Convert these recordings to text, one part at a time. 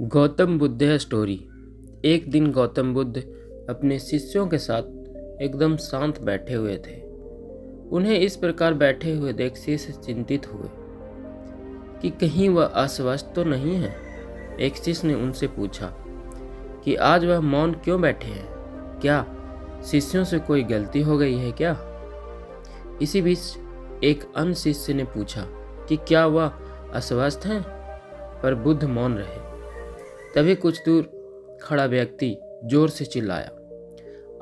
Gautam Buddha story. एक दिन गौतम बुद्ध अपने शिष्यों के साथ एकदम शांत बैठे हुए थे। उन्हें इस प्रकार बैठे हुए देख शिष्य चिंतित हुए कि कहीं वह अस्वस्थ तो नहीं है। एक शिष्य ने उनसे पूछा कि आज वह मौन क्यों बैठे हैं, क्या शिष्यों से कोई गलती हो गई है क्या? इसी बीच एक अन्य शिष्य ने पूछा कि क्या वह अस्वस्थ हैं, पर बुद्ध मौन रहे। तभी कुछ दूर खड़ा व्यक्ति जोर से चिल्लाया,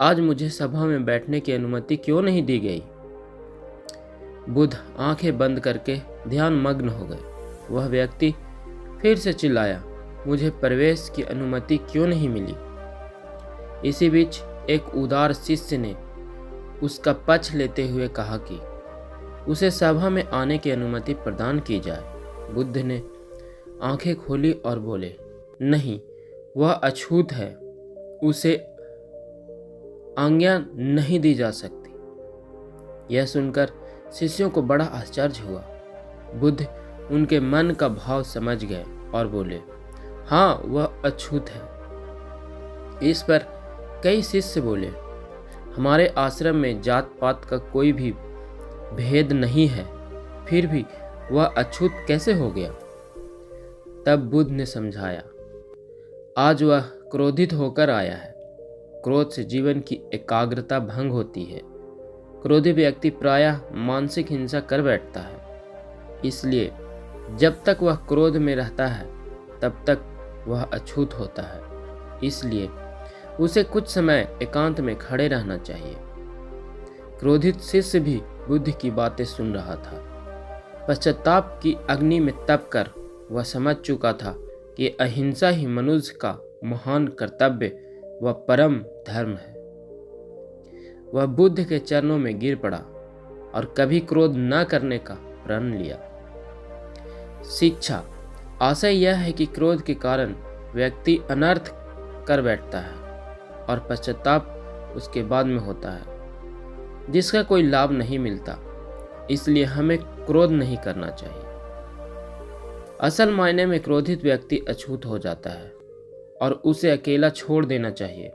आज मुझे सभा में बैठने की अनुमति क्यों नहीं दी गई? बुद्ध आंखें बंद करके ध्यान मग्न हो गए। वह व्यक्ति फिर से चिल्लाया, मुझे प्रवेश की अनुमति क्यों नहीं मिली? इसी बीच एक उदार शिष्य ने उसका पक्ष लेते हुए कहा कि उसे सभा में आने की अनुमति प्रदान की जाए। बुद्ध ने आंखें खोली और बोले, नहीं, वह अछूत है, उसे आज्ञा नहीं दी जा सकती। यह सुनकर शिष्यों को बड़ा आश्चर्य हुआ। बुद्ध उनके मन का भाव समझ गए और बोले, हाँ, वह अछूत है। इस पर कई शिष्य बोले, हमारे आश्रम में जात पात का कोई भी भेद नहीं है, फिर भी वह अछूत कैसे हो गया? तब बुद्ध ने समझाया, आज वह क्रोधित होकर आया है। क्रोध से जीवन की एकाग्रता भंग होती है। क्रोधी व्यक्ति प्रायः मानसिक हिंसा कर बैठता है। इसलिए जब तक वह क्रोध में रहता है तब तक वह अछूत होता है। इसलिए उसे कुछ समय एकांत में खड़े रहना चाहिए। क्रोधित शिष्य भी बुद्ध की बातें सुन रहा था। पश्चाताप की अग्नि में तप कर वह समझ चुका था कि अहिंसा ही मनुष्य का महान कर्तव्य व परम धर्म है। वह बुद्ध के चरणों में गिर पड़ा और कभी क्रोध न करने का प्रण लिया। शिक्षा आशय यह है कि क्रोध के कारण व्यक्ति अनर्थ कर बैठता है और पश्चाताप उसके बाद में होता है, जिसका कोई लाभ नहीं मिलता। इसलिए हमें क्रोध नहीं करना चाहिए। असल मायने में क्रोधित व्यक्ति अछूत हो जाता है और उसे अकेला छोड़ देना चाहिए।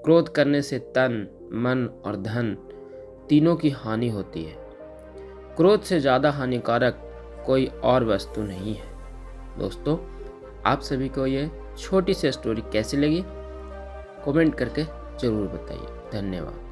क्रोध करने से तन, मन और धन तीनों की हानि होती है। क्रोध से ज़्यादा हानिकारक कोई और वस्तु नहीं है। दोस्तों, आप सभी को ये छोटी सी स्टोरी कैसी लगी, कमेंट करके ज़रूर बताइए। धन्यवाद।